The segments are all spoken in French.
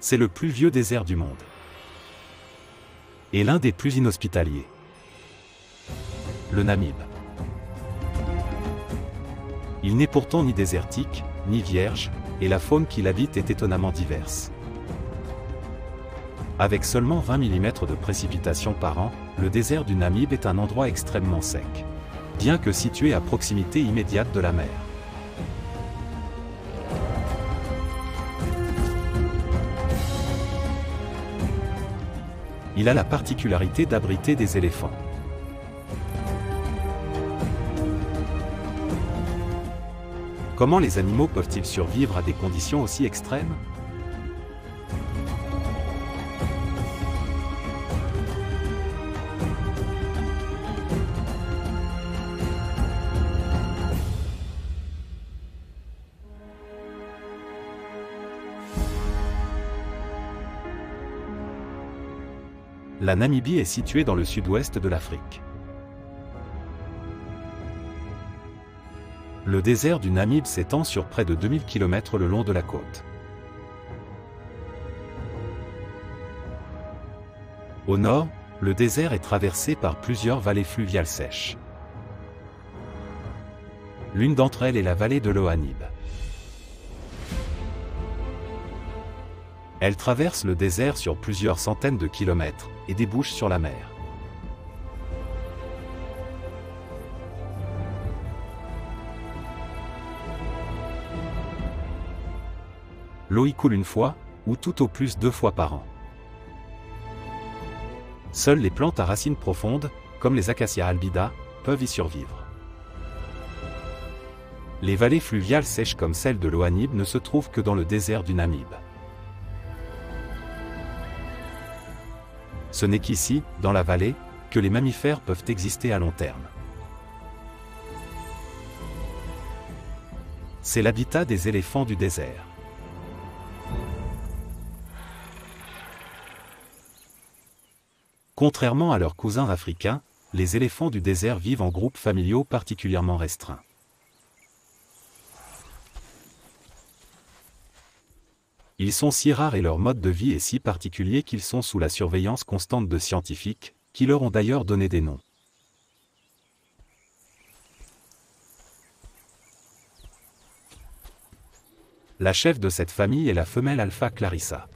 C'est le plus vieux désert du monde. Et l'un des plus inhospitaliers. Le Namib. Il n'est pourtant ni désertique, ni vierge, et la faune qui l'habite est étonnamment diverse. Avec seulement 20 mm de précipitations par an, le désert du Namib est un endroit extrêmement sec, bien que situé à proximité immédiate de la mer. Il a la particularité d'abriter des éléphants. Comment les animaux peuvent-ils survivre à des conditions aussi extrêmes ? La Namibie est située dans le sud-ouest de l'Afrique. Le désert du Namib s'étend sur près de 2000 km le long de la côte. Au nord, le désert est traversé par plusieurs vallées fluviales sèches. L'une d'entre elles est la vallée de l'Ohanib. Elle traverse le désert sur plusieurs centaines de kilomètres et débouche sur la mer. L'eau y coule une fois, ou tout au plus 2 fois par an. Seules les plantes à racines profondes, comme les Acacia albida, peuvent y survivre. Les vallées fluviales sèches comme celle de l'Ohanib ne se trouvent que dans le désert du Namib. Ce n'est qu'ici, dans la vallée, que les mammifères peuvent exister à long terme. C'est l'habitat des éléphants du désert. Contrairement à leurs cousins africains, les éléphants du désert vivent en groupes familiaux particulièrement restreints. Ils sont si rares et leur mode de vie est si particulier qu'ils sont sous la surveillance constante de scientifiques, qui leur ont d'ailleurs donné des noms. La chef de cette famille est la femelle alpha Clarissa.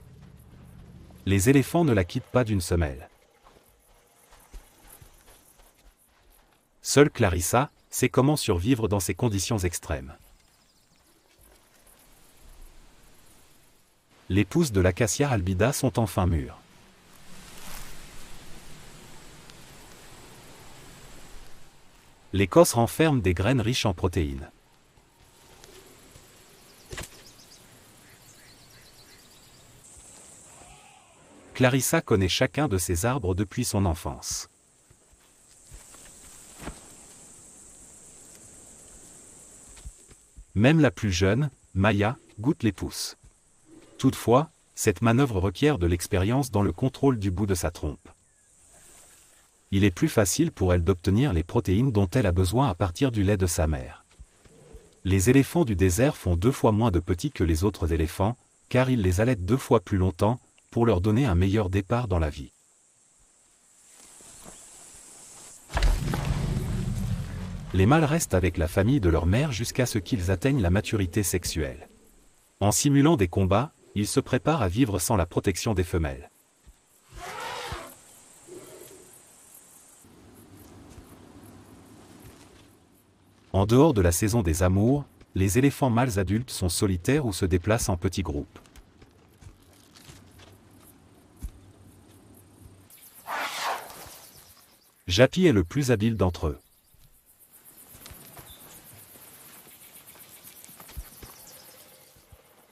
Les éléphants ne la quittent pas d'une semelle. Seule Clarissa sait comment survivre dans ces conditions extrêmes. Les pousses de l'Acacia albida sont enfin mûres. L'écorce renferme des graines riches en protéines. Clarissa connaît chacun de ces arbres depuis son enfance. Même la plus jeune, Maya, goûte les pousses. Toutefois, cette manœuvre requiert de l'expérience dans le contrôle du bout de sa trompe. Il est plus facile pour elle d'obtenir les protéines dont elle a besoin à partir du lait de sa mère. Les éléphants du désert font 2 fois moins de petits que les autres éléphants, car ils les allaitent 2 fois plus longtemps, pour leur donner un meilleur départ dans la vie. Les mâles restent avec la famille de leur mère jusqu'à ce qu'ils atteignent la maturité sexuelle. En simulant des combats, ils se préparent à vivre sans la protection des femelles. En dehors de la saison des amours, les éléphants mâles adultes sont solitaires ou se déplacent en petits groupes. Japi est le plus habile d'entre eux.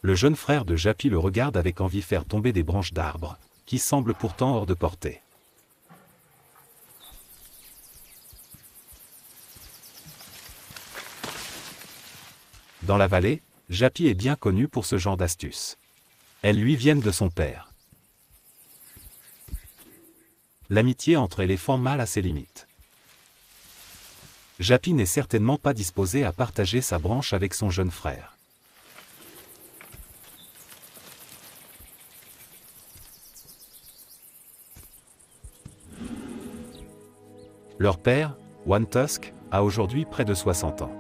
Le jeune frère de Japi le regarde avec envie faire tomber des branches d'arbres, qui semblent pourtant hors de portée. Dans la vallée, Japi est bien connu pour ce genre d'astuces. Elles lui viennent de son père. L'amitié entre éléphants mâles a ses limites. Japi n'est certainement pas disposé à partager sa branche avec son jeune frère. Leur père, OneTusk, a aujourd'hui près de 60 ans.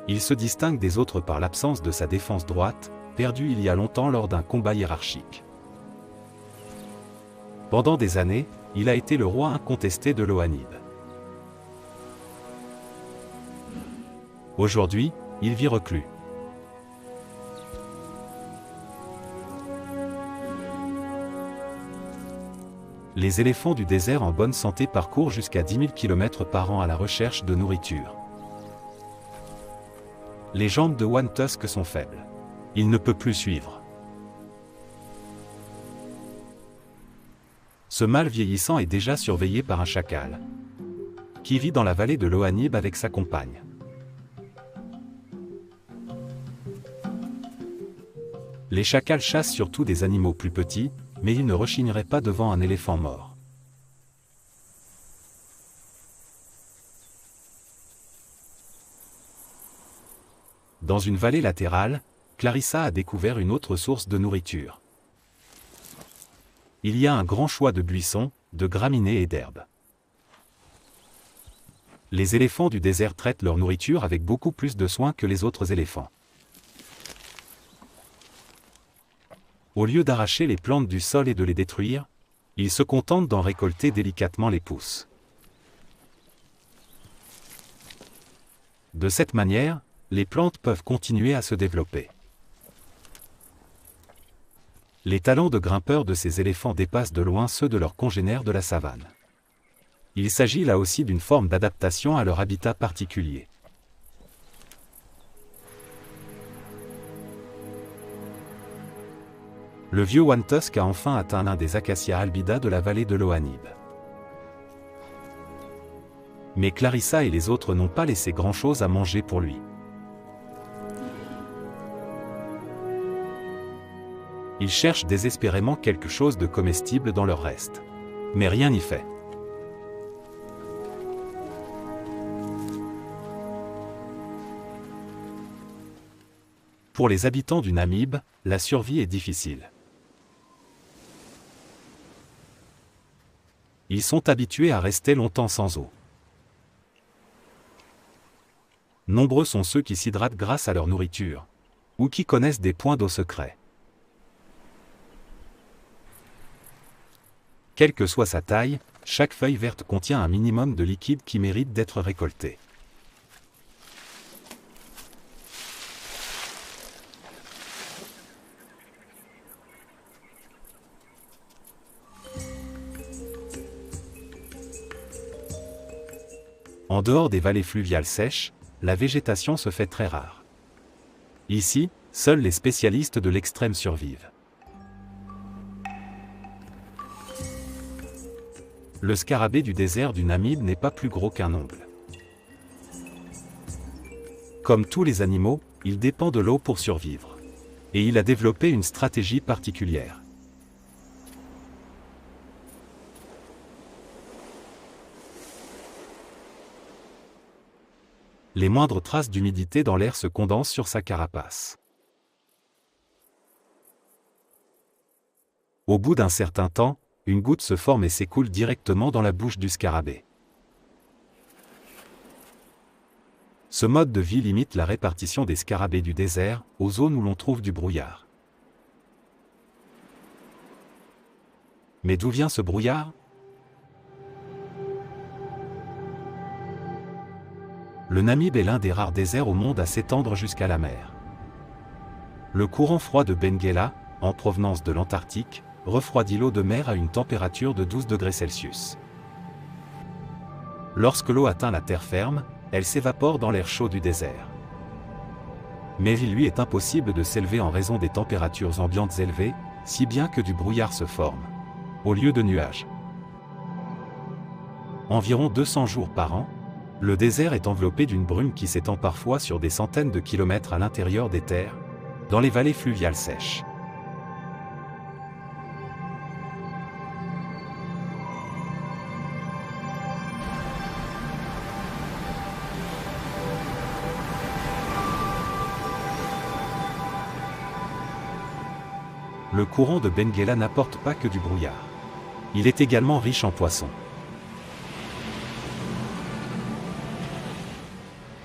Il se distingue des autres par l'absence de sa défense droite, perdue il y a longtemps lors d'un combat hiérarchique. Pendant des années, il a été le roi incontesté de l'Oanib. Aujourd'hui, il vit reclus. Les éléphants du désert en bonne santé parcourent jusqu'à 10 000 km par an à la recherche de nourriture. Les jambes de OneTusk sont faibles. Il ne peut plus suivre. Ce mâle vieillissant est déjà surveillé par un chacal, qui vit dans la vallée de l'Oanib avec sa compagne. Les chacals chassent surtout des animaux plus petits, mais ils ne rechigneraient pas devant un éléphant mort. Dans une vallée latérale, Clarissa a découvert une autre source de nourriture. Il y a un grand choix de buissons, de graminées et d'herbes. Les éléphants du désert traitent leur nourriture avec beaucoup plus de soin que les autres éléphants. Au lieu d'arracher les plantes du sol et de les détruire, ils se contentent d'en récolter délicatement les pousses. De cette manière, les plantes peuvent continuer à se développer. Les talents de grimpeurs de ces éléphants dépassent de loin ceux de leurs congénères de la savane. Il s'agit là aussi d'une forme d'adaptation à leur habitat particulier. Le vieux OneTusk a enfin atteint l'un des acacias albida de la vallée de l'Oanib. Mais Clarissa et les autres n'ont pas laissé grand-chose à manger pour lui. Ils cherchent désespérément quelque chose de comestible dans leur reste. Mais rien n'y fait. Pour les habitants du Namib, la survie est difficile. Ils sont habitués à rester longtemps sans eau. Nombreux sont ceux qui s'hydratent grâce à leur nourriture, ou qui connaissent des points d'eau secrets. Quelle que soit sa taille, chaque feuille verte contient un minimum de liquide qui mérite d'être récolté. En dehors des vallées fluviales sèches, la végétation se fait très rare. Ici, seuls les spécialistes de l'extrême survivent. Le scarabée du désert du Namib n'est pas plus gros qu'un ongle. Comme tous les animaux, il dépend de l'eau pour survivre. Et il a développé une stratégie particulière. Les moindres traces d'humidité dans l'air se condensent sur sa carapace. Au bout d'un certain temps, une goutte se forme et s'écoule directement dans la bouche du scarabée. Ce mode de vie limite la répartition des scarabées du désert aux zones où l'on trouve du brouillard. Mais d'où vient ce brouillard ? Le Namib est l'un des rares déserts au monde à s'étendre jusqu'à la mer. Le courant froid de Benguela, en provenance de l'Antarctique, refroidit l'eau de mer à une température de 12 degrés Celsius. Lorsque l'eau atteint la terre ferme, elle s'évapore dans l'air chaud du désert. Mais il lui est impossible de s'élever en raison des températures ambiantes élevées, si bien que du brouillard se forme, au lieu de nuages. Environ 200 jours par an, le désert est enveloppé d'une brume qui s'étend parfois sur des centaines de kilomètres à l'intérieur des terres, dans les vallées fluviales sèches. Le courant de Benguela n'apporte pas que du brouillard. Il est également riche en poissons.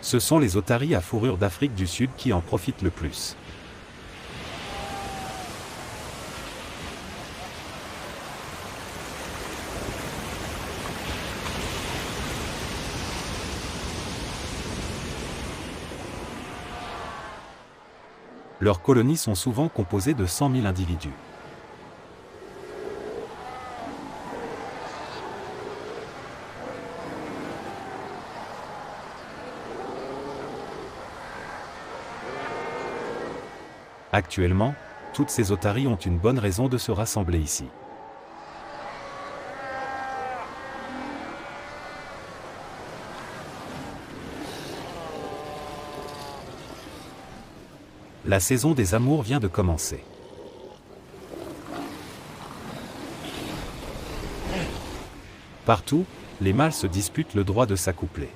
Ce sont les otaries à fourrure d'Afrique du Sud qui en profitent le plus. Leurs colonies sont souvent composées de 100 000 individus. Actuellement, toutes ces otaries ont une bonne raison de se rassembler ici. La saison des amours vient de commencer. Partout, les mâles se disputent le droit de s'accoupler.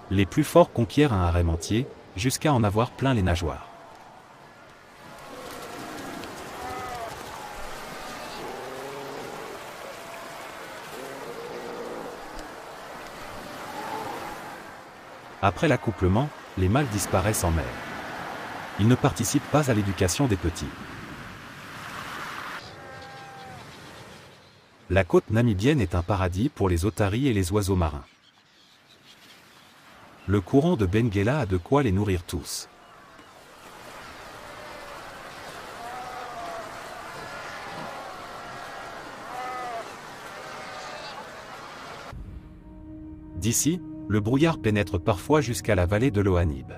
Les plus forts conquièrent un harem entier, jusqu'à en avoir plein les nageoires. Après l'accouplement, les mâles disparaissent en mer. Ils ne participent pas à l'éducation des petits. La côte namibienne est un paradis pour les otaries et les oiseaux marins. Le courant de Benguela a de quoi les nourrir tous. D'ici, le brouillard pénètre parfois jusqu'à la vallée de l'Ohanib.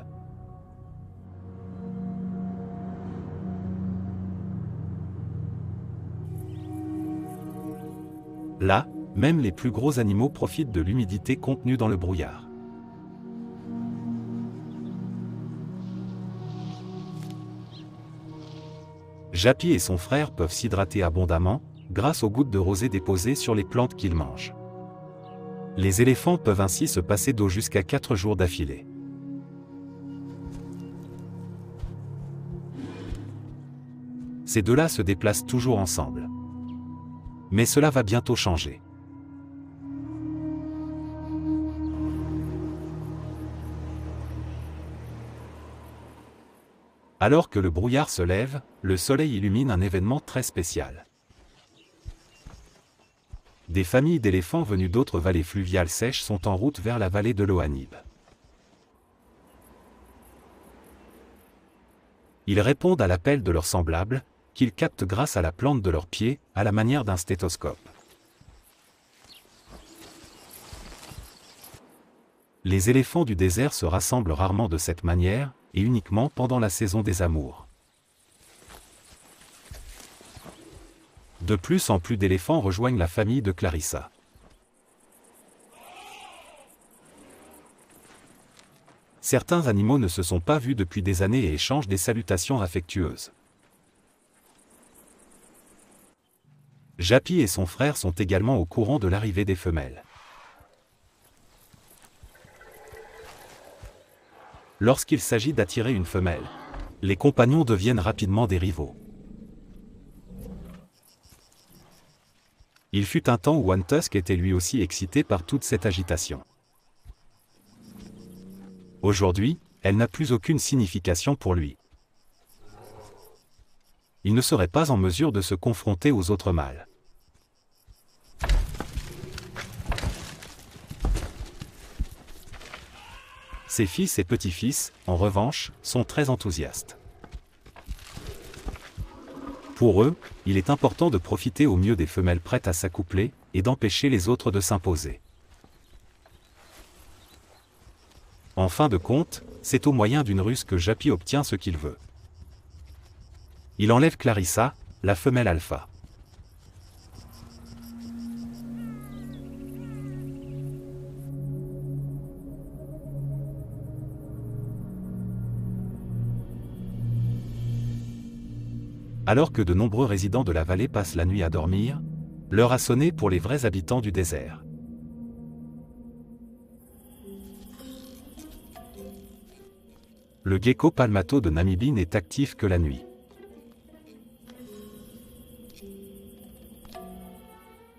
Là, même les plus gros animaux profitent de l'humidité contenue dans le brouillard. Japi et son frère peuvent s'hydrater abondamment, grâce aux gouttes de rosée déposées sur les plantes qu'ils mangent. Les éléphants peuvent ainsi se passer d'eau jusqu'à 4 jours d'affilée. Ces deux-là se déplacent toujours ensemble. Mais cela va bientôt changer. Alors que le brouillard se lève, le soleil illumine un événement très spécial. Des familles d'éléphants venus d'autres vallées fluviales sèches sont en route vers la vallée de l'Ohanib. Ils répondent à l'appel de leurs semblables, qu'ils captent grâce à la plante de leurs pieds, à la manière d'un stéthoscope. Les éléphants du désert se rassemblent rarement de cette manière, et uniquement pendant la saison des amours. De plus en plus d'éléphants rejoignent la famille de Clarissa. Certains animaux ne se sont pas vus depuis des années et échangent des salutations affectueuses. Japi et son frère sont également au courant de l'arrivée des femelles. Lorsqu'il s'agit d'attirer une femelle, les compagnons deviennent rapidement des rivaux. Il fut un temps où One Tusk était lui aussi excité par toute cette agitation. Aujourd'hui, elle n'a plus aucune signification pour lui. Il ne serait pas en mesure de se confronter aux autres mâles. Ses fils et petits-fils, en revanche, sont très enthousiastes. Pour eux, il est important de profiter au mieux des femelles prêtes à s'accoupler, et d'empêcher les autres de s'imposer. En fin de compte, c'est au moyen d'une ruse que Japi obtient ce qu'il veut. Il enlève Clarissa, la femelle alpha. Alors que de nombreux résidents de la vallée passent la nuit à dormir, l'heure a sonné pour les vrais habitants du désert. Le gecko palmato de Namibie n'est actif que la nuit.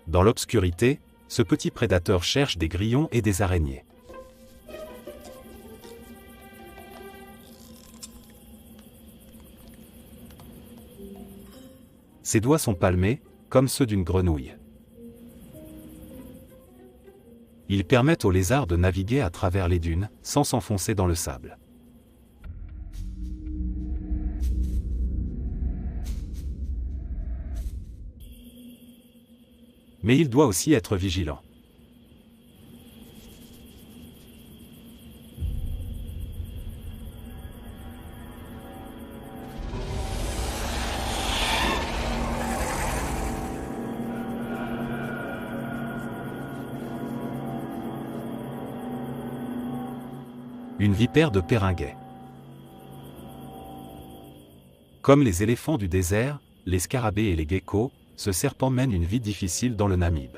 Dans l'obscurité, ce petit prédateur cherche des grillons et des araignées. Ses doigts sont palmés, comme ceux d'une grenouille. Ils permettent aux lézards de naviguer à travers les dunes, sans s'enfoncer dans le sable. Mais il doit aussi être vigilant. Une vipère de périguet. Comme les éléphants du désert, les scarabées et les geckos, ce serpent mène une vie difficile dans le Namib.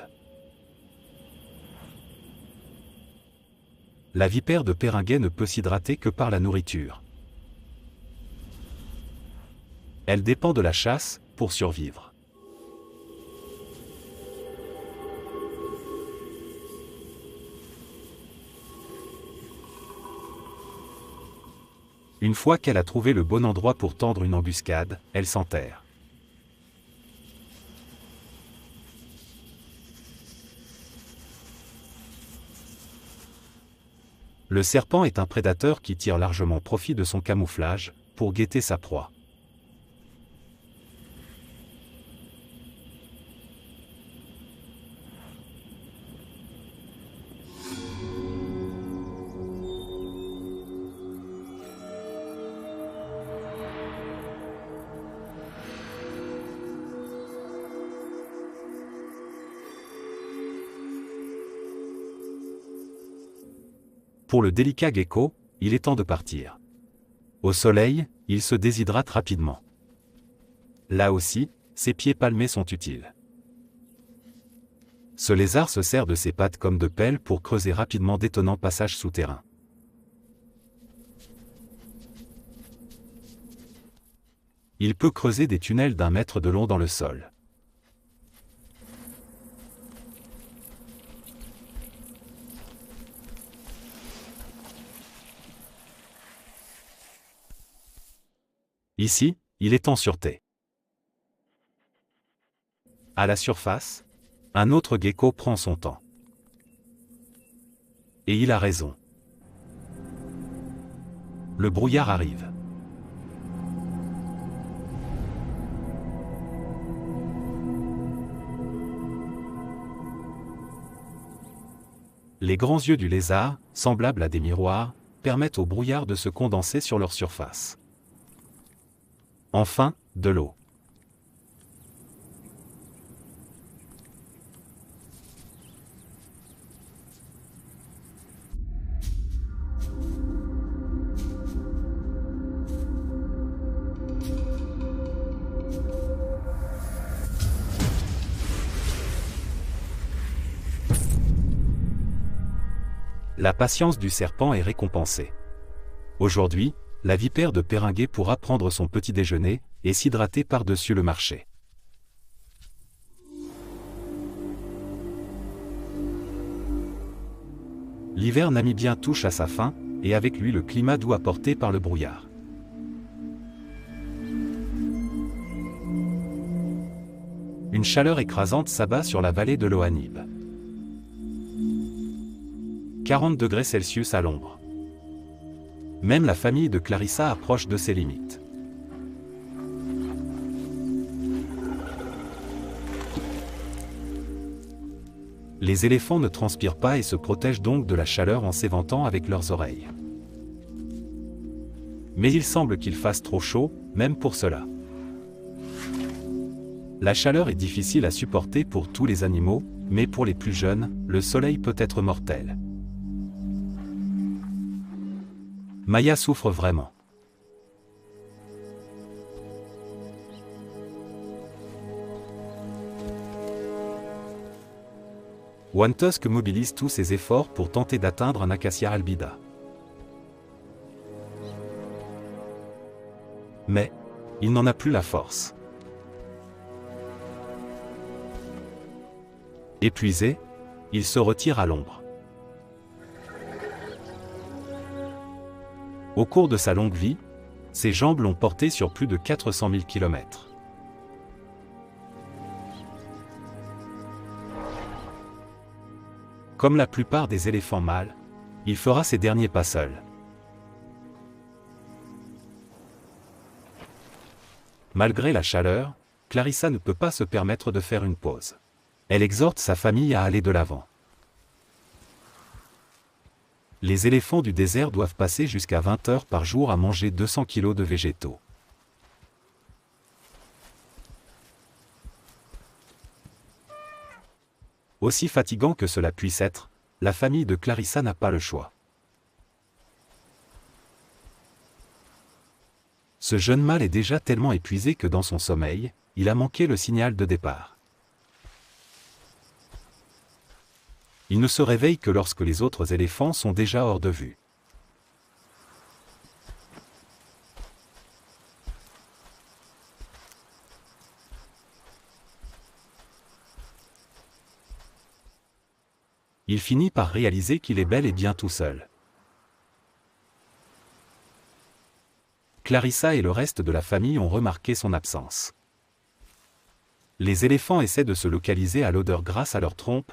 La vipère de périguet ne peut s'hydrater que par la nourriture. Elle dépend de la chasse pour survivre. Une fois qu'elle a trouvé le bon endroit pour tendre une embuscade, elle s'enterre. Le serpent est un prédateur qui tire largement profit de son camouflage pour guetter sa proie. Pour le délicat gecko, il est temps de partir. Au soleil, il se déshydrate rapidement. Là aussi, ses pieds palmés sont utiles. Ce lézard se sert de ses pattes comme de pelles pour creuser rapidement d'étonnants passages souterrains. Il peut creuser des tunnels d'1 mètre de long dans le sol. Ici, il est en sûreté. À la surface, un autre gecko prend son temps. Et il a raison. Le brouillard arrive. Les grands yeux du lézard, semblables à des miroirs, permettent au brouillard de se condenser sur leur surface. Enfin, de l'eau. La patience du serpent est récompensée. Aujourd'hui, la vipère de périguet pourra prendre son petit déjeuner et s'hydrater par-dessus le marché. L'hiver namibien touche à sa fin, et avec lui le climat doux apporté par le brouillard. Une chaleur écrasante s'abat sur la vallée de l'Ohanib. 40 degrés Celsius à l'ombre. Même la famille de Clarissa approche de ses limites. Les éléphants ne transpirent pas et se protègent donc de la chaleur en s'éventant avec leurs oreilles. Mais il semble qu'il fasse trop chaud, même pour cela. La chaleur est difficile à supporter pour tous les animaux, mais pour les plus jeunes, le soleil peut être mortel. Maya souffre vraiment. OneTusk mobilise tous ses efforts pour tenter d'atteindre un Acacia albida. Mais, il n'en a plus la force. Épuisé, il se retire à l'ombre. Au cours de sa longue vie, ses jambes l'ont porté sur plus de 400 000 km. Comme la plupart des éléphants mâles, il fera ses derniers pas seul. Malgré la chaleur, Clarissa ne peut pas se permettre de faire une pause. Elle exhorte sa famille à aller de l'avant. Les éléphants du désert doivent passer jusqu'à 20 heures par jour à manger 200 kg de végétaux. Aussi fatigant que cela puisse être, la famille de Clarissa n'a pas le choix. Ce jeune mâle est déjà tellement épuisé que dans son sommeil, il a manqué le signal de départ. Il ne se réveille que lorsque les autres éléphants sont déjà hors de vue. Il finit par réaliser qu'il est bel et bien tout seul. Clarissa et le reste de la famille ont remarqué son absence. Les éléphants essaient de se localiser à l'odeur grâce à leur trompe,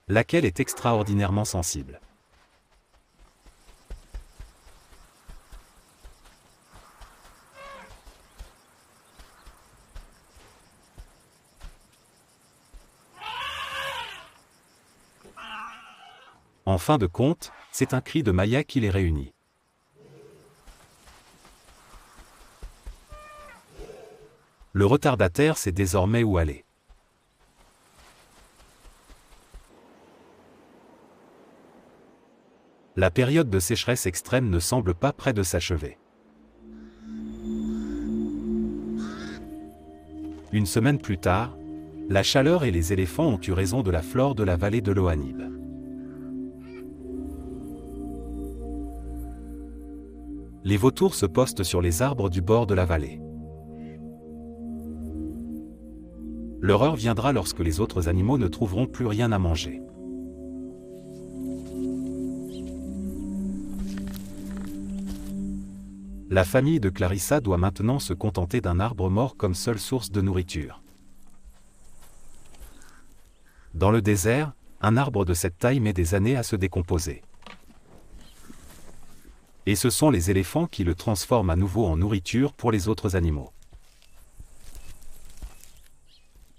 laquelle est extraordinairement sensible. En fin de compte, c'est un cri de Maya qui les réunit. Le retardataire sait désormais où aller. La période de sécheresse extrême ne semble pas près de s'achever. Une semaine plus tard, la chaleur et les éléphants ont eu raison de la flore de la vallée de l'Ohanib. Les vautours se postent sur les arbres du bord de la vallée. L'horreur viendra lorsque les autres animaux ne trouveront plus rien à manger. La famille de Clarissa doit maintenant se contenter d'un arbre mort comme seule source de nourriture. Dans le désert, un arbre de cette taille met des années à se décomposer. Et ce sont les éléphants qui le transforment à nouveau en nourriture pour les autres animaux.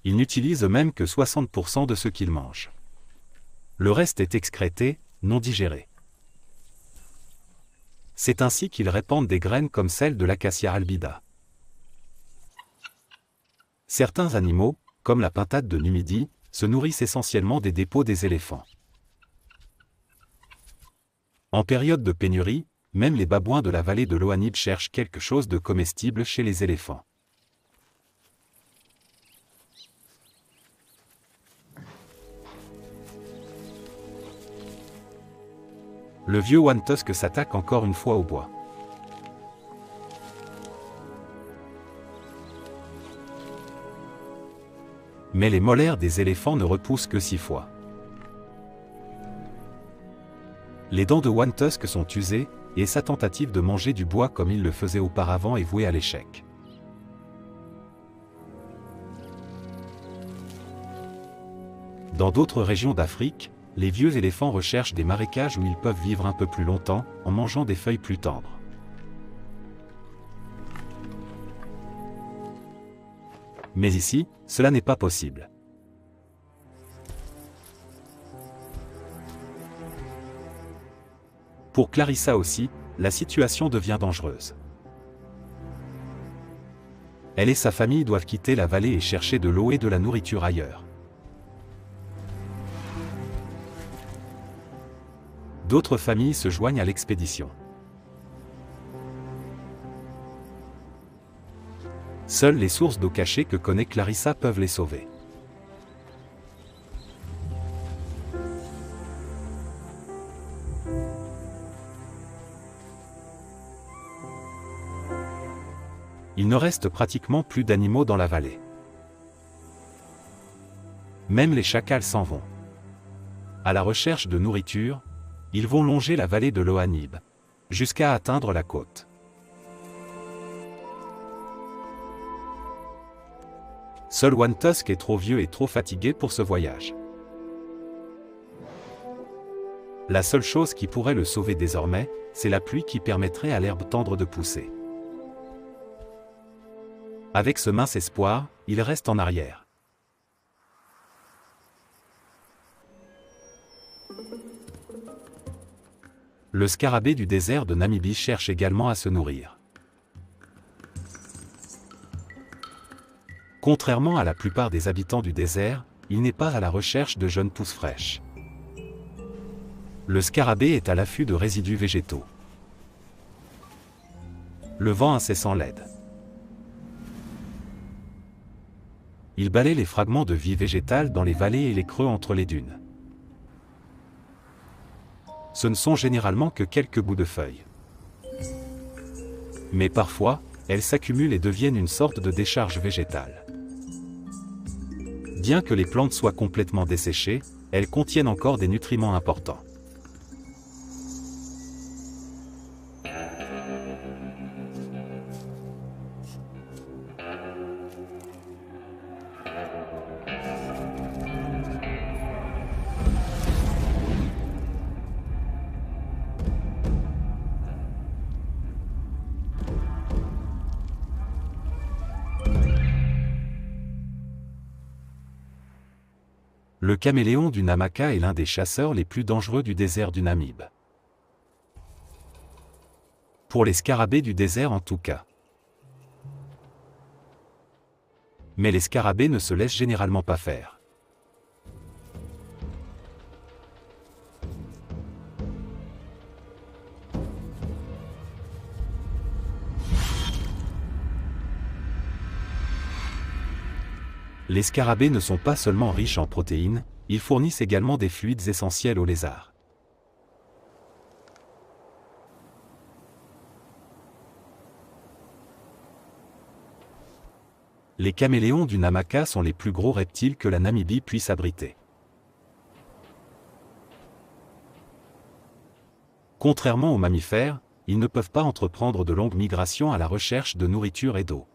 Ils n'utilisent même que 60% de ce qu'ils mangent. Le reste est excrété, non digéré. C'est ainsi qu'ils répandent des graines comme celle de l'Acacia albida. Certains animaux, comme la pintade de Numidie, se nourrissent essentiellement des dépôts des éléphants. En période de pénurie, même les babouins de la vallée de l'Ohanib cherchent quelque chose de comestible chez les éléphants. Le vieux OneTusk s'attaque encore une fois au bois. Mais les molaires des éléphants ne repoussent que 6 fois. Les dents de OneTusk sont usées, et sa tentative de manger du bois comme il le faisait auparavant est vouée à l'échec. Dans d'autres régions d'Afrique, les vieux éléphants recherchent des marécages où ils peuvent vivre un peu plus longtemps, en mangeant des feuilles plus tendres. Mais ici, cela n'est pas possible. Pour Clarissa aussi, la situation devient dangereuse. Elle et sa famille doivent quitter la vallée et chercher de l'eau et de la nourriture ailleurs. D'autres familles se joignent à l'expédition. Seules les sources d'eau cachée que connaît Clarissa peuvent les sauver. Il ne reste pratiquement plus d'animaux dans la vallée. Même les chacals s'en vont. À la recherche de nourriture, ils vont longer la vallée de l'Ohanib, jusqu'à atteindre la côte. Seul One Tusk est trop vieux et trop fatigué pour ce voyage. La seule chose qui pourrait le sauver désormais, c'est la pluie qui permettrait à l'herbe tendre de pousser. Avec ce mince espoir, il reste en arrière. Le scarabée du désert de Namibie cherche également à se nourrir. Contrairement à la plupart des habitants du désert, il n'est pas à la recherche de jeunes pousses fraîches. Le scarabée est à l'affût de résidus végétaux. Le vent incessant l'aide. Il balaie les fragments de vie végétale dans les vallées et les creux entre les dunes. Ce ne sont généralement que quelques bouts de feuilles. Mais parfois, elles s'accumulent et deviennent une sorte de décharge végétale. Bien que les plantes soient complètement desséchées, elles contiennent encore des nutriments importants. Le caméléon du Namaka est l'un des chasseurs les plus dangereux du désert du Namib. Pour les scarabées du désert en tout cas. Mais les scarabées ne se laissent généralement pas faire. Les scarabées ne sont pas seulement riches en protéines, ils fournissent également des fluides essentiels aux lézards. Les caméléons du Namaka sont les plus gros reptiles que la Namibie puisse abriter. Contrairement aux mammifères, ils ne peuvent pas entreprendre de longues migrations à la recherche de nourriture et d'eau.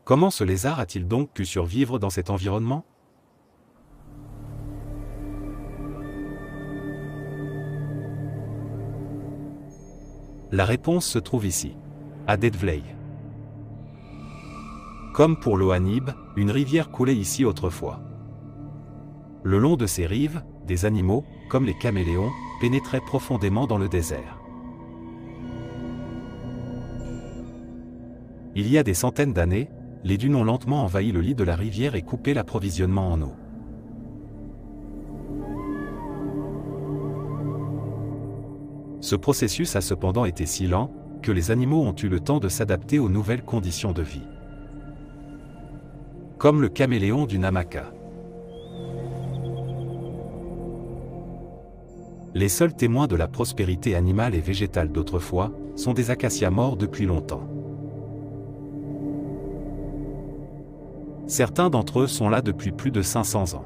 Comment ce lézard a-t-il donc pu survivre dans cet environnement? La réponse se trouve ici, à Deadvlei. Comme pour l'Ohanib, une rivière coulait ici autrefois. Le long de ces rives, des animaux, comme les caméléons, pénétraient profondément dans le désert. Il y a des centaines d'années, les dunes ont lentement envahi le lit de la rivière et coupé l'approvisionnement en eau. Ce processus a cependant été si lent, que les animaux ont eu le temps de s'adapter aux nouvelles conditions de vie. Comme le caméléon du Namaka. Les seuls témoins de la prospérité animale et végétale d'autrefois, sont des acacias morts depuis longtemps. Certains d'entre eux sont là depuis plus de 500 ans.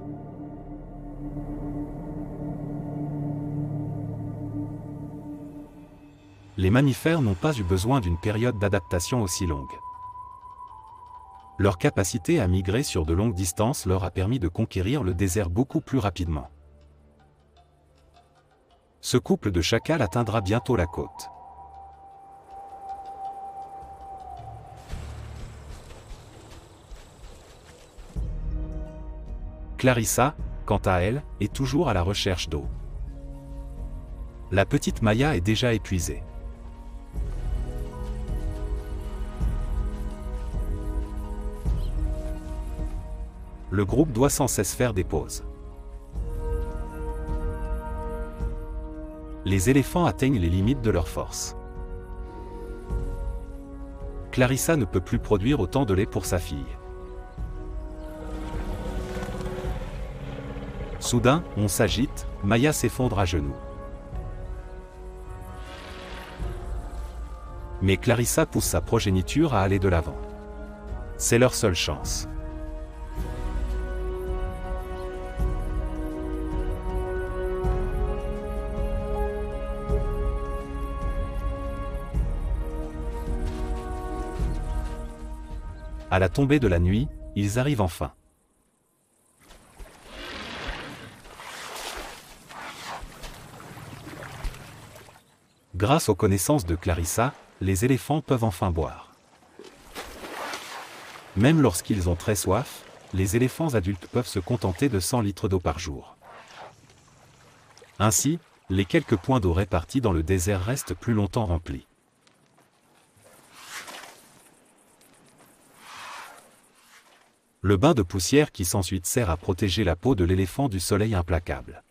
Les mammifères n'ont pas eu besoin d'une période d'adaptation aussi longue. Leur capacité à migrer sur de longues distances leur a permis de conquérir le désert beaucoup plus rapidement. Ce couple de chacals atteindra bientôt la côte. Clarissa, quant à elle, est toujours à la recherche d'eau. La petite Maya est déjà épuisée. Le groupe doit sans cesse faire des pauses. Les éléphants atteignent les limites de leur force. Clarissa ne peut plus produire autant de lait pour sa fille. Soudain, on s'agite, Maya s'effondre à genoux. Mais Clarissa pousse sa progéniture à aller de l'avant. C'est leur seule chance. À la tombée de la nuit, ils arrivent enfin. Grâce aux connaissances de Clarissa, les éléphants peuvent enfin boire. Même lorsqu'ils ont très soif, les éléphants adultes peuvent se contenter de 100 litres d'eau par jour. Ainsi, les quelques points d'eau répartis dans le désert restent plus longtemps remplis. Le bain de poussière qui s'ensuit sert à protéger la peau de l'éléphant du soleil implacable.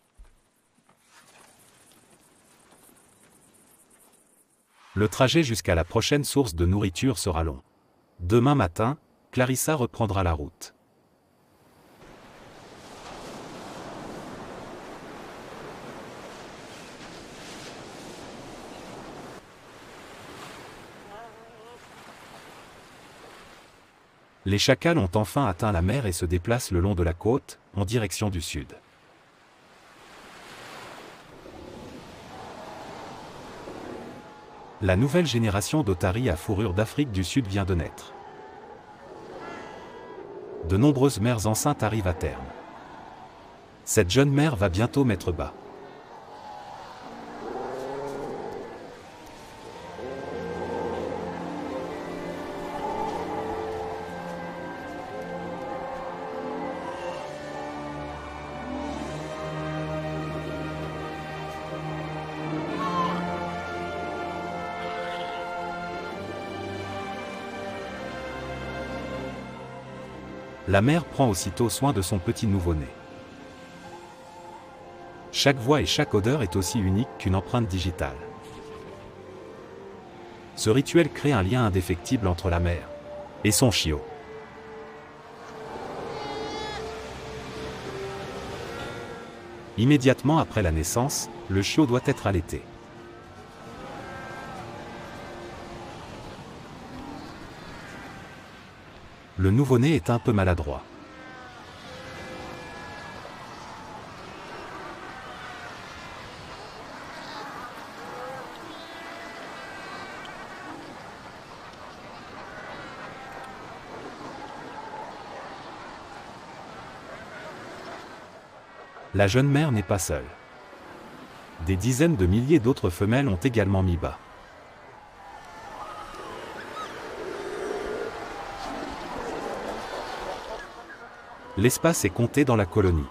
Le trajet jusqu'à la prochaine source de nourriture sera long. Demain matin, Clarissa reprendra la route. Les chacals ont enfin atteint la mer et se déplacent le long de la côte, en direction du sud. La nouvelle génération d'otaries à fourrure d'Afrique du Sud vient de naître. De nombreuses mères enceintes arrivent à terme. Cette jeune mère va bientôt mettre bas. La mère prend aussitôt soin de son petit nouveau-né. Chaque voix et chaque odeur est aussi unique qu'une empreinte digitale. Ce rituel crée un lien indéfectible entre la mère et son chiot. Immédiatement après la naissance, le chiot doit être allaité. Le nouveau-né est un peu maladroit. La jeune mère n'est pas seule. Des dizaines de milliers d'autres femelles ont également mis bas. L'espace est compté dans la colonie.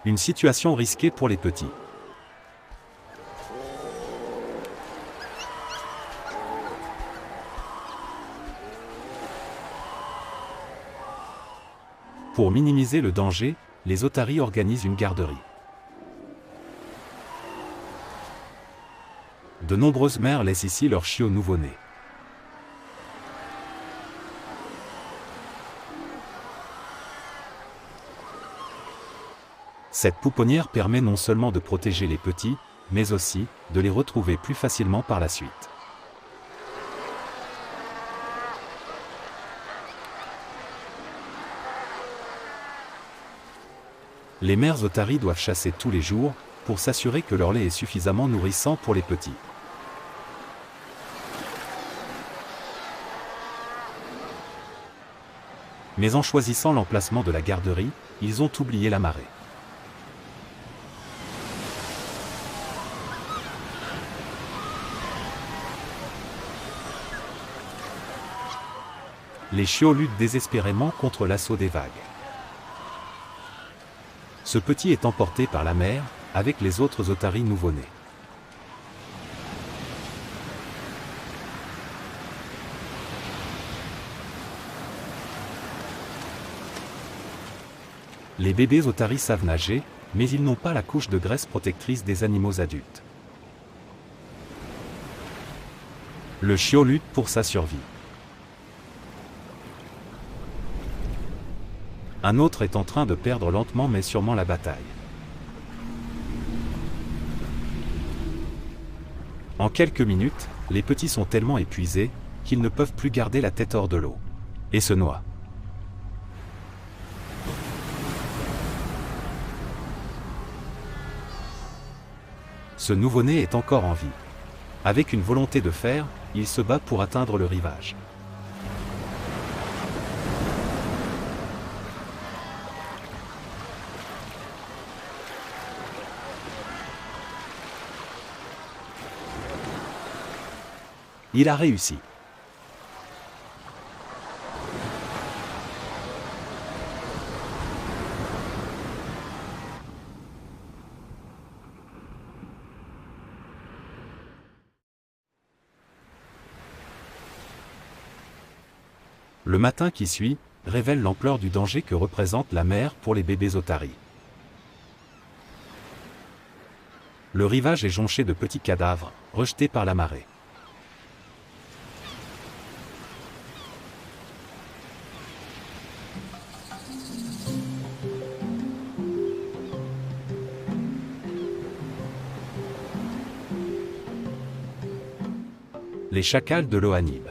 Une situation risquée pour les petits. Pour minimiser le danger, les otaries organisent une garderie. De nombreuses mères laissent ici leurs chiots nouveau-nés. Cette pouponnière permet non seulement de protéger les petits, mais aussi de les retrouver plus facilement par la suite. Les mères otaries doivent chasser tous les jours, pour s'assurer que leur lait est suffisamment nourrissant pour les petits. Mais en choisissant l'emplacement de la garderie, ils ont oublié la marée. Les chiots luttent désespérément contre l'assaut des vagues. Ce petit est emporté par la mer, avec les autres otaries nouveau-nés. Les bébés otaries savent nager, mais ils n'ont pas la couche de graisse protectrice des animaux adultes. Le chiot lutte pour sa survie. Un autre est en train de perdre lentement mais sûrement la bataille. En quelques minutes, les petits sont tellement épuisés qu'ils ne peuvent plus garder la tête hors de l'eau. Et se noient. Ce nouveau-né est encore en vie. Avec une volonté de fer, il se bat pour atteindre le rivage. Il a réussi. Le matin qui suit révèle l'ampleur du danger que représente la mer pour les bébés otaries. Le rivage est jonché de petits cadavres, rejetés par la marée. Les chacals de l'Ohanib.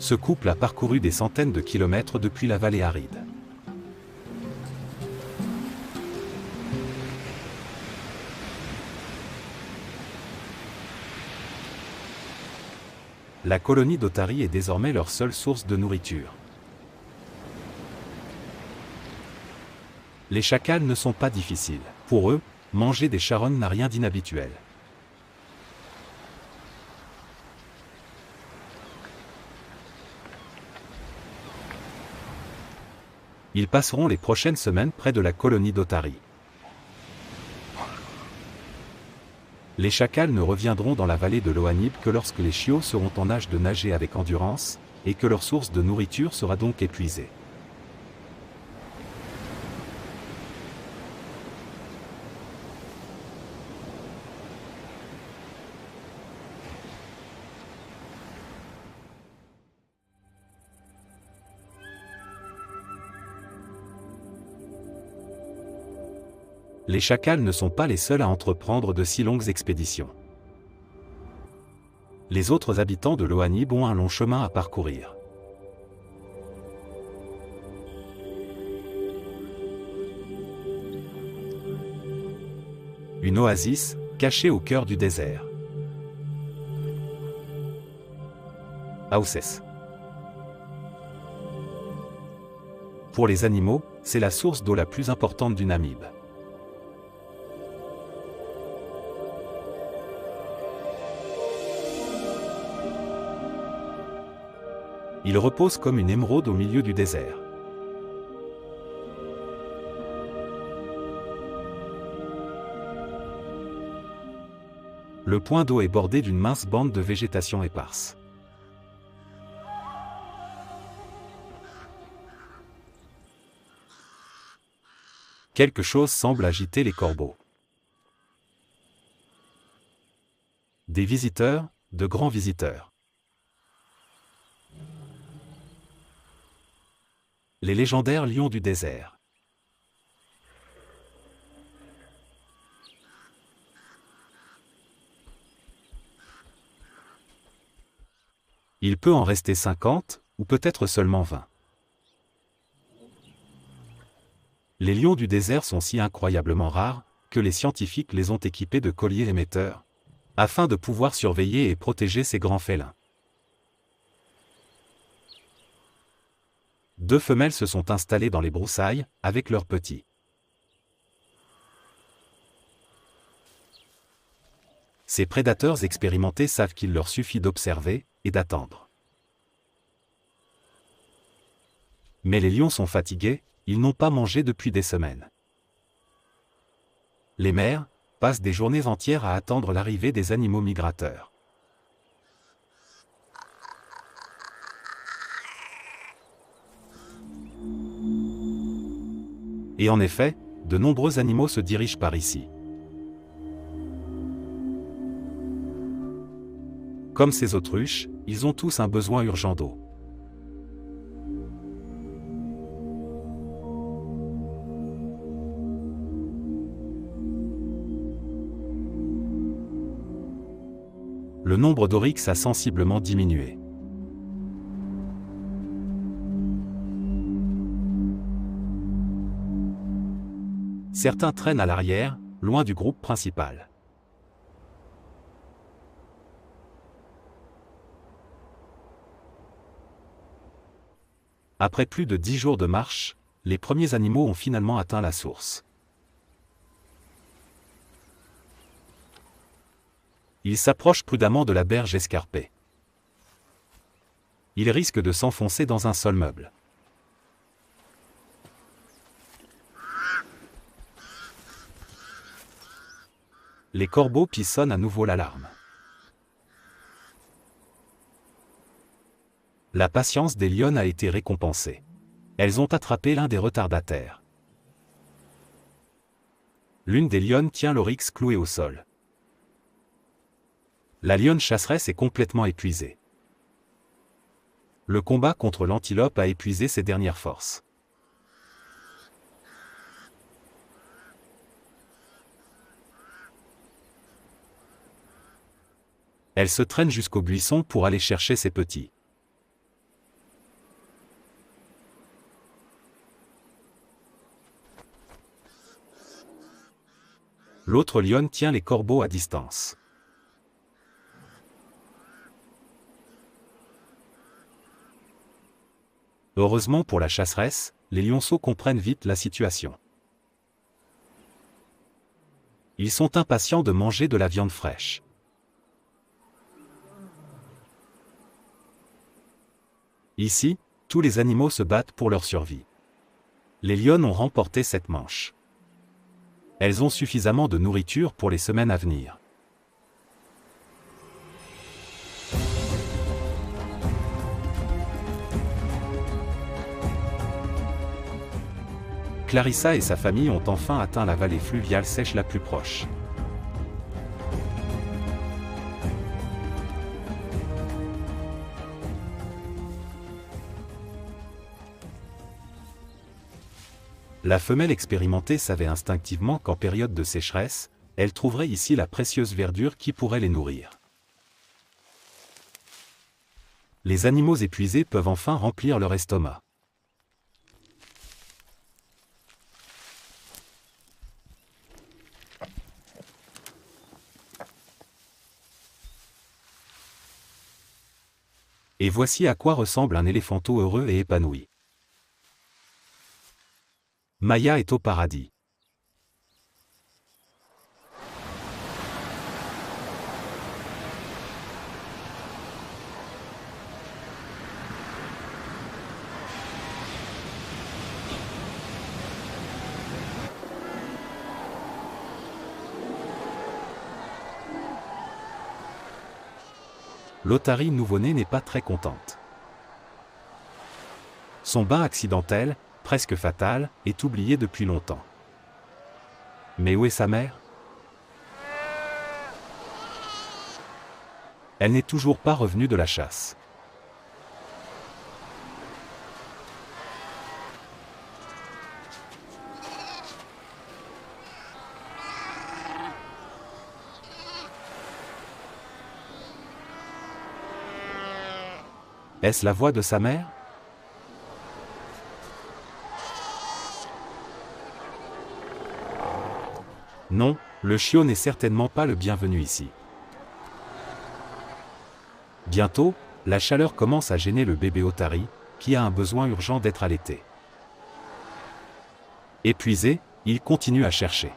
Ce couple a parcouru des centaines de kilomètres depuis la vallée aride. La colonie d'otaries est désormais leur seule source de nourriture. Les chacals ne sont pas difficiles. Pour eux, manger des charognes n'a rien d'inhabituel. Ils passeront les prochaines semaines près de la colonie d'otaries. Les chacals ne reviendront dans la vallée de l'Ohanib que lorsque les chiots seront en âge de nager avec endurance, et que leur source de nourriture sera donc épuisée. Les chacals ne sont pas les seuls à entreprendre de si longues expéditions. Les autres habitants de l'Ohanib ont un long chemin à parcourir. Une oasis, cachée au cœur du désert. Aoussès. Pour les animaux, c'est la source d'eau la plus importante du Namib. Il repose comme une émeraude au milieu du désert. Le point d'eau est bordé d'une mince bande de végétation éparse. Quelque chose semble agiter les corbeaux. Des visiteurs, de grands visiteurs. Les légendaires lions du désert. Il peut en rester 50, ou peut-être seulement 20. Les lions du désert sont si incroyablement rares, que les scientifiques les ont équipés de colliers émetteurs, afin de pouvoir surveiller et protéger ces grands félins. 2 femelles se sont installées dans les broussailles, avec leurs petits. Ces prédateurs expérimentés savent qu'il leur suffit d'observer, et d'attendre. Mais les lions sont fatigués, ils n'ont pas mangé depuis des semaines. Les mères passent des journées entières à attendre l'arrivée des animaux migrateurs. Et en effet, de nombreux animaux se dirigent par ici. Comme ces autruches, ils ont tous un besoin urgent d'eau. Le nombre d'oryx a sensiblement diminué. Certains traînent à l'arrière, loin du groupe principal. Après plus de 10 jours de marche, les premiers animaux ont finalement atteint la source. Ils s'approchent prudemment de la berge escarpée. Ils risquent de s'enfoncer dans un sol meuble. Les corbeaux pissonnent à nouveau l'alarme. La patience des lionnes a été récompensée. Elles ont attrapé l'un des retardataires. L'une des lionnes tient l'oryx cloué au sol. La lionne chasseresse est complètement épuisée. Le combat contre l'antilope a épuisé ses dernières forces. Elle se traîne jusqu'au buisson pour aller chercher ses petits. L'autre lionne tient les corbeaux à distance. Heureusement pour la chasseresse, les lionceaux comprennent vite la situation. Ils sont impatients de manger de la viande fraîche. Ici, tous les animaux se battent pour leur survie. Les lionnes ont remporté cette manche. Elles ont suffisamment de nourriture pour les semaines à venir. Clarissa et sa famille ont enfin atteint la vallée fluviale sèche la plus proche. La femelle expérimentée savait instinctivement qu'en période de sécheresse, elle trouverait ici la précieuse verdure qui pourrait les nourrir. Les animaux épuisés peuvent enfin remplir leur estomac. Et voici à quoi ressemble un éléphanteau heureux et épanoui. Maya est au paradis. L'otarie nouveau-née n'est pas très contente. Son bain accidentel, presque fatal, est oublié depuis longtemps. Mais où est sa mère? Elle n'est toujours pas revenue de la chasse. Est-ce la voix de sa mère? Non, le chiot n'est certainement pas le bienvenu ici. Bientôt, la chaleur commence à gêner le bébé otari, qui a un besoin urgent d'être allaité. Épuisé, il continue à chercher.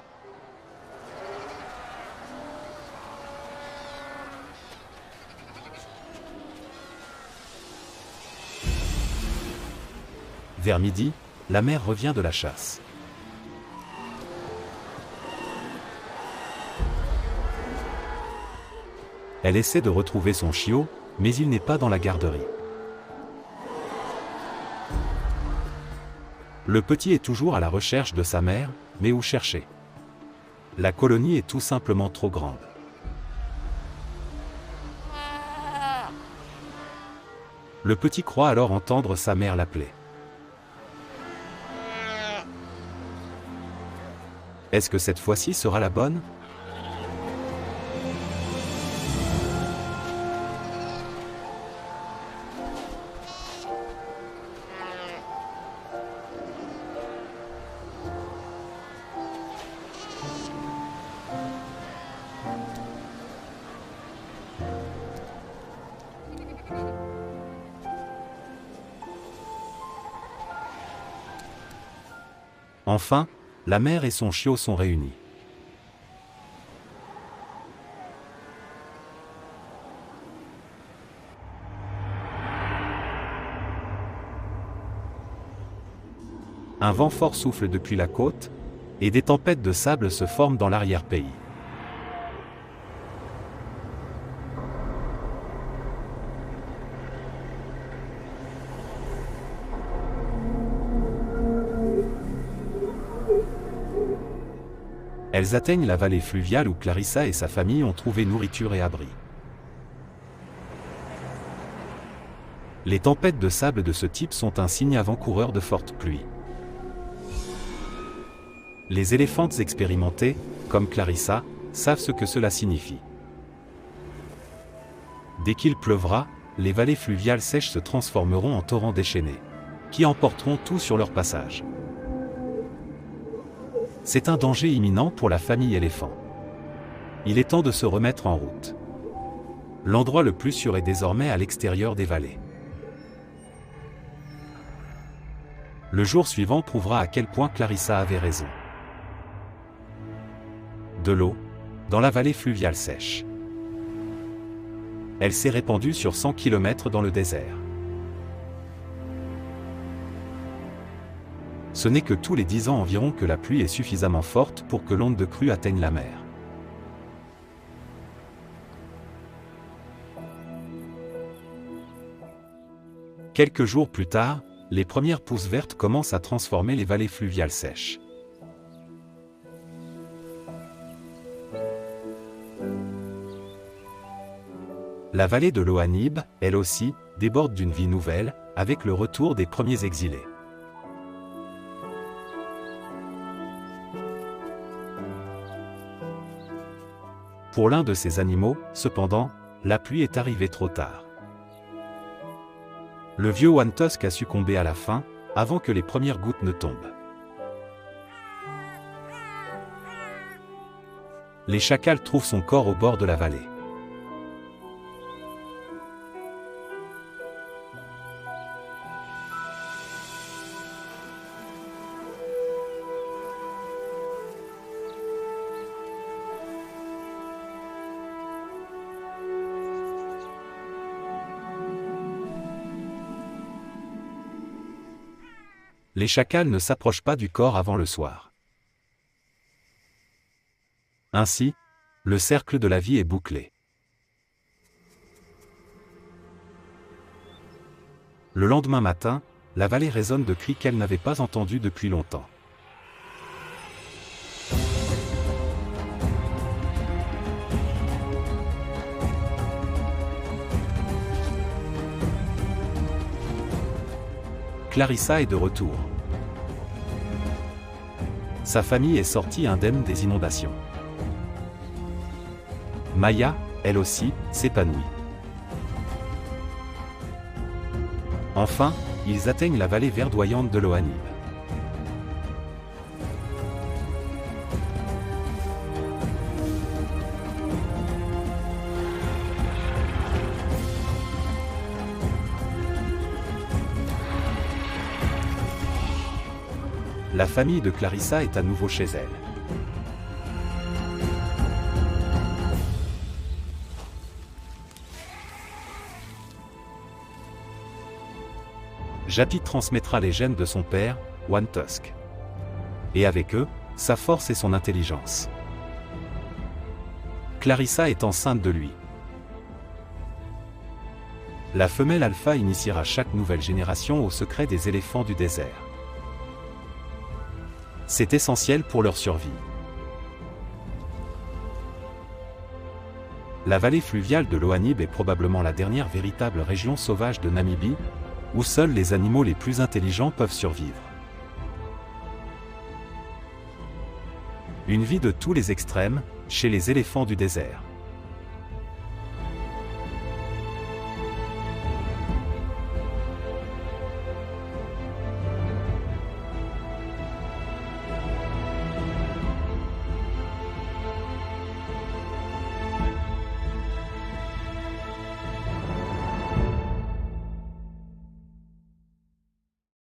Vers midi, la mère revient de la chasse. Elle essaie de retrouver son chiot, mais il n'est pas dans la garderie. Le petit est toujours à la recherche de sa mère, mais où chercher? La colonie est tout simplement trop grande. Le petit croit alors entendre sa mère l'appeler. Est-ce que cette fois-ci sera la bonne? Enfin, la mère et son chiot sont réunis. Un vent fort souffle depuis la côte, et des tempêtes de sable se forment dans l'arrière-pays. Elles atteignent la vallée fluviale où Clarissa et sa famille ont trouvé nourriture et abri. Les tempêtes de sable de ce type sont un signe avant-coureur de fortes pluies. Les éléphantes expérimentées, comme Clarissa, savent ce que cela signifie. Dès qu'il pleuvra, les vallées fluviales sèches se transformeront en torrents déchaînés, qui emporteront tout sur leur passage. C'est un danger imminent pour la famille éléphant. Il est temps de se remettre en route. L'endroit le plus sûr est désormais à l'extérieur des vallées. Le jour suivant prouvera à quel point Clarissa avait raison. De l'eau, dans la vallée fluviale sèche. Elle s'est répandue sur 100 km dans le désert. Ce n'est que tous les 10 ans environ que la pluie est suffisamment forte pour que l'onde de crue atteigne la mer. Quelques jours plus tard, les premières pousses vertes commencent à transformer les vallées fluviales sèches. La vallée de l'Ohanib, elle aussi, déborde d'une vie nouvelle, avec le retour des premiers exilés. Pour l'un de ces animaux, cependant, la pluie est arrivée trop tard. Le vieux One Tusk a succombé à la faim, avant que les premières gouttes ne tombent. Les chacals trouvent son corps au bord de la vallée. Les chacals ne s'approchent pas du corps avant le soir. Ainsi, le cercle de la vie est bouclé. Le lendemain matin, la vallée résonne de cris qu'elle n'avait pas entendus depuis longtemps. Clarissa est de retour. Sa famille est sortie indemne des inondations. Maya, elle aussi, s'épanouit. Enfin, ils atteignent la vallée verdoyante de l'Ohanib. La famille de Clarissa est à nouveau chez elle. Japi transmettra les gènes de son père, One Tusk. Et avec eux, sa force et son intelligence. Clarissa est enceinte de lui. La femelle alpha initiera chaque nouvelle génération au secret des éléphants du désert. C'est essentiel pour leur survie. La vallée fluviale de l'Ohanib est probablement la dernière véritable région sauvage de Namibie, où seuls les animaux les plus intelligents peuvent survivre. Une vie de tous les extrêmes, chez les éléphants du désert.